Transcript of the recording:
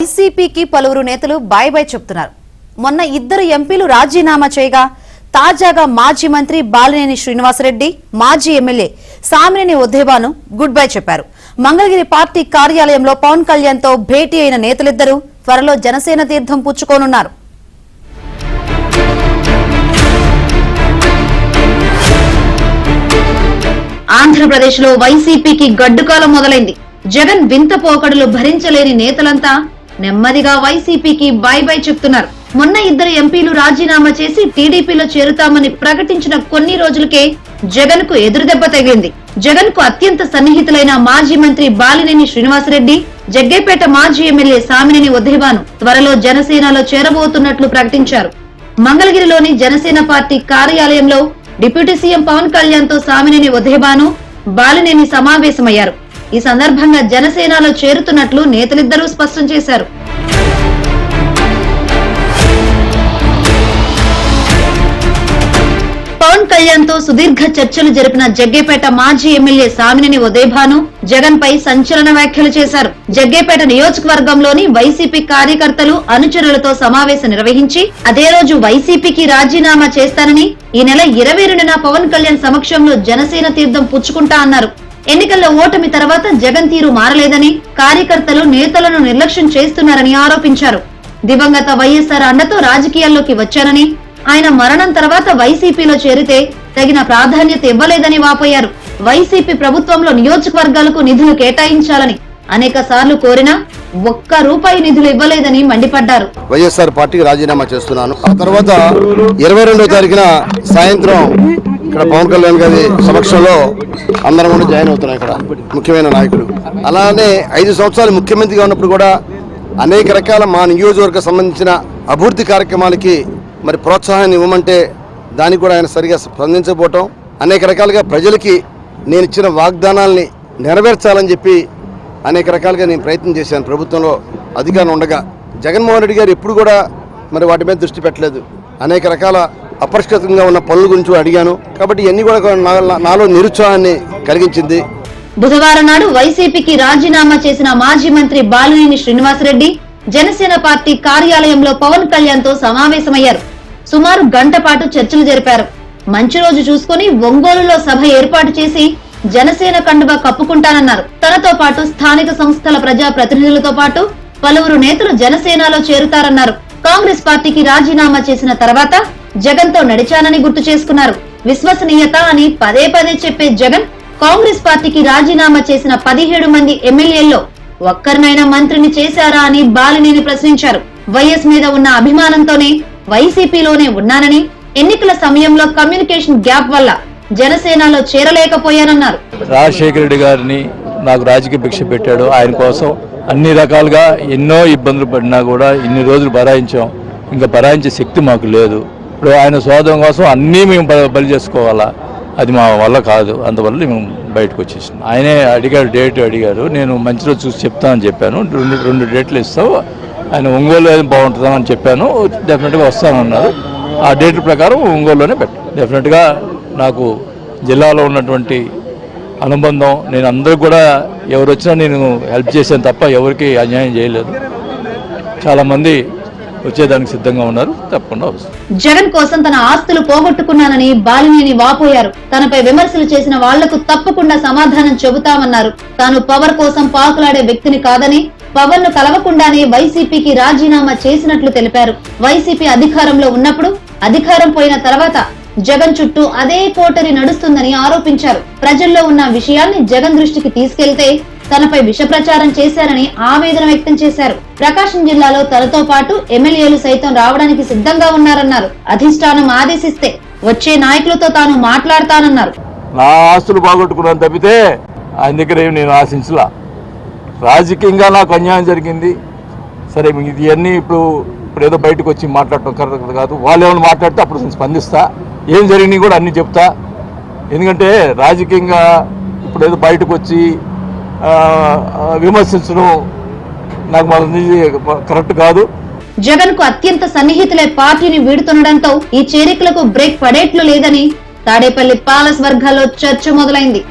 వైసీపీకి పలువురు నేతలు బాయ్ బాయ్ చెప్తున్నారు. మొన్న ఇద్దరు ఎంపీలు రాజీనామా చేయగా తాజాగా మాజీ మంత్రి బాలినేని శ్రీనివాసరెడ్డి, మాజీ MLA Samineni Udayabhanu good bye చెప్పారు. మంగళగిరి పార్టీ కార్యాలయంలో పవన్ కళ్యాణ్ తో భేటీ అయిన నేతలిద్దరూ త్వరలో జనసేన తీర్థం పుచ్చుకోనున్నారు. ఆంధ్రప్రదేశ్ లో వైసీపీకి గడ్డుకాలం మొదలైంది. జగన్ వింత పోకడలు భరించలేని నేతలంతా నెమ్మదిగా వైసీపీకి బై బై చెప్తున్నారు. మొన్న ఇద్దరు ఎంపీలు రాజీనామా చేసి టీడీపీలో చేరుతామని ప్రకటించిన కొన్ని రోజులకే జగన్ కు ఎదురుదెబ్బ తగిలింది. జగన్ కు అత్యంత సన్నిహితులైన మాజీ మంత్రి బాలినేని శ్రీనివాసరెడ్డి, జగ్గేపేట మాజీ ఎమ్మెల్యే సామినేని ఉదయభాను త్వరలో జనసేనలో చేరబోతున్నట్లు ప్రకటించారు. మంగళగిరిలోని జనసేన పార్టీ కార్యాలయంలో డిప్యూటీ సీఎం పవన్ కళ్యాణ్ తో సామినేని ఉదయభాను, బాలినేని సమావేశమయ్యారు. ఈ సందర్భంగా జనసేనలో చేరుతున్నట్లు నేతలిద్దరూ స్పష్టం చేశారు. పవన్ కళ్యాణ్ తో సుదీర్ఘ చర్చలు జరిపిన జగ్గేపేట మాజీ ఎమ్మెల్యే సామినేని ఉదయభాను జగన్ పై సంచలన వ్యాఖ్యలు చేశారు. జగ్గేపేట నియోజకవర్గంలోని వైసీపీ కార్యకర్తలు, అనుచరులతో సమావేశం నిర్వహించి అదే రోజు వైసీపీకి రాజీనామా చేస్తానని, ఈ నెల 22న పవన్ కళ్యాణ్ సమక్షంలో జనసేన తీర్థం పుచ్చుకుంటా అన్నారు. ఎన్నికల్లో ఓటమి తర్వాత జగన్ తీరు మారలేదని, కార్యకర్తలు నేతలను నిర్లక్ష్యం చేస్తున్నారని ఆరోపించారు. దివంగత వైఎస్ఆర్ అండతో రాజకీయాల్లోకి వచ్చానని, ఆయన మరణం తర్వాత వైసీపీలో చేరితే తగిన ప్రాధాన్యత ఇవ్వలేదని వాపోయారు. వైసీపీ ప్రభుత్వంలో నియోజకవర్గాలకు నిధులు కేటాయించాలని అనేక సార్లు కోరినా ఒక్క రూపాయి నిధులు ఇవ్వలేదని మండిపడ్డారు. వైఎస్ఆర్ పార్టీకి రాజీనామా చేస్తున్నాను. ఆ తర్వాత 22వ తారీఖున సాయంత్రం ఇక్కడ పవన్ కళ్యాణ్ గారి సమక్షంలో అందరం కూడా జాయిన్ అవుతున్నాం. ఇక్కడ ముఖ్యమైన నాయకులు. అలానే 5 సంవత్సరాలు ముఖ్యమంత్రిగా ఉన్నప్పుడు కూడా అనేక రకాల మా నియోజకవర్గ సంబంధించిన అభివృద్ధి కార్యక్రమాలకి మరి ప్రోత్సాహాన్ని ఇవ్వమంటే దానికి కూడా ఆయన సరిగా స్పందించకపోవటం, అనేక రకాలుగా ప్రజలకి నేను ఇచ్చిన వాగ్దానాల్ని నెరవేర్చాలని చెప్పి అనేక రకాలుగా నేను ప్రయత్నం చేశాను. ప్రభుత్వంలో అధికారం ఉండగా జగన్మోహన్ రెడ్డి గారు ఎప్పుడు కూడా మరి వాటి మీద దృష్టి పెట్టలేదు. అనేక రకాల అపరిష్కృతంగా ఉన్న పనుల గురించి అడిగాను. కాబట్టి ఇవన్నీ కూడా నాలో నిరుత్సాహాన్ని కలిగించింది. బుధవారం నాడు వైసీపీకి రాజీనామా చేసిన మాజీ మంత్రి బాలినేని శ్రీనివాసరెడ్డి జనసేన పార్టీ కార్యాలయంలో పవన్ కళ్యాణ్ తో సమావేశమయ్యారు. సుమారు గంట పాటు చర్చలు జరిపారు. మంచి రోజు చూసుకుని ఒంగోలులో సభ ఏర్పాటు చేసి జనసేన కండువా కప్పుకుంటానన్నారు. తనతో పాటు స్థానిక సంస్థల ప్రజా ప్రతినిధులతో పాటు పలువురు నేతలు జనసేనలో చేరుతారన్నారు. కాంగ్రెస్ పార్టీకి రాజీనామా చేసిన తర్వాత జగన్ తో నడిచానని గుర్తు చేసుకున్నారు. విశ్వసనీయత అని పదే పదే చెప్పే జగన్ కాంగ్రెస్ పార్టీకి రాజీనామా చేసిన 17 మంది ఎమ్మెల్యేల్లో ఒక్కరినైనా మంత్రిని చేశారా అని బాలినేని ప్రశ్నించారు. వైఎస్ మీద ఉన్న అభిమానంతోనే వైసీపీలోనే ఉన్నానని, ఎన్నికల సమయంలో కమ్యూనికేషన్ గ్యాప్ వల్ల జనసేనలో చేరలేకపోయానన్నారు. రాజశేఖర రెడ్డి గారిని నాకు రాజకీయ భిక్ష పెట్టాడు. ఆయన కోసం అన్ని రకాలుగా ఎన్నో ఇబ్బందులు పడినా కూడా ఇన్ని రోజులు భరాయించాం. ఇంకా భరాయించే శక్తి మాకు లేదు. ఇప్పుడు ఆయన స్వార్థం కోసం అన్నీ మేము బలి చేసుకోవాలా, అది మా వల్ల కాదు. అందువల్ల మేము బయటకు వచ్చేసాం. ఆయనే డేట్ అడిగారు. నేను మంచి రోజు చూసి చెప్తానని చెప్పాను. రెండు డేట్లు ఇస్తావు, ఆయన ఒంగోలు బాగుంటుందని చెప్పాను. డెఫినెట్గా వస్తానన్నారు. ఆ డేట్ల ప్రకారం ఒంగోలులోనే పెట్టాను. డెఫినెట్గా నాకు జిల్లాలో ఉన్నటువంటి అనుబంధం, నేను అందరికి కూడా ఎవరు వచ్చినా నేను హెల్ప్ చేశాను తప్ప ఎవరికి అన్యాయం చేయలేదు. చాలామంది వచ్చేదానికి సిద్ధంగా ఉన్నారు. తప్పకుండా వస్తారు. జగన్ కోసం తన ఆస్తులు పోగొట్టుకున్నానని బాలినేని వాపోయారు. తనపై విమర్శలు చేసిన వాళ్లకు తప్పకుండా సమాధానం చెబుతామన్నారు. తాను పవర్ కోసం పాకులాడే వ్యక్తిని కాదని, పవన్ ను కలవకుండానే వైసీపీకి రాజీనామా చేసినట్లు తెలిపారు. వైసీపీ అధికారంలో ఉన్నప్పుడు, అధికారం పోయిన తర్వాత జగన్ చుట్టూ అదే కోటరి నడుస్తుందని ఆరోపించారు. ప్రజల్లో ఉన్న విషయాల్ని జగన్ దృష్టికి తీసుకెళ్తే తనపై విష ప్రచారం చేశారని ఆవేదన వ్యక్తం చేశారు. ప్రకాశం జిల్లాలో తనతో పాటు ఎమ్మెల్యేలు సైతం రావడానికి సిద్ధంగా ఉన్నారన్నారు. అధిష్టానం ఆదేశిస్తే వచ్చే నాయకులతో తాను మాట్లాడతానన్నారు. నా ఆస్తులు బాగొట్టుకున్నాను తప్పితే ఆయన దగ్గర ఏమి నేను ఆశించలా. రాజకీయంగా నాకు అన్యాయం జరిగింది. సరే, ఇవన్నీ ఇప్పుడు ఏదో బయటకు వచ్చి మాట్లాడటం కరెక్ట్ కాదు. వాళ్ళు ఏమైనా మాట్లాడితే అప్పుడు నేను స్పందిస్తా. ఏం జరిగినాయి కూడా అన్ని చెప్తా. ఎందుకంటే రాజకీయంగా ఇప్పుడు ఏదో బయటకు వచ్చి విమర్శించడం నాకు కరెక్ట్ కాదు. జగన్ కు అత్యంత సన్నిహితులే పార్టీని వీడుతుండటంతో ఈ చేరికలకు బ్రేక్ పడేట్లు లేదని తాడేపల్లి పాలస్ వర్గాల్లో చర్చ మొదలైంది.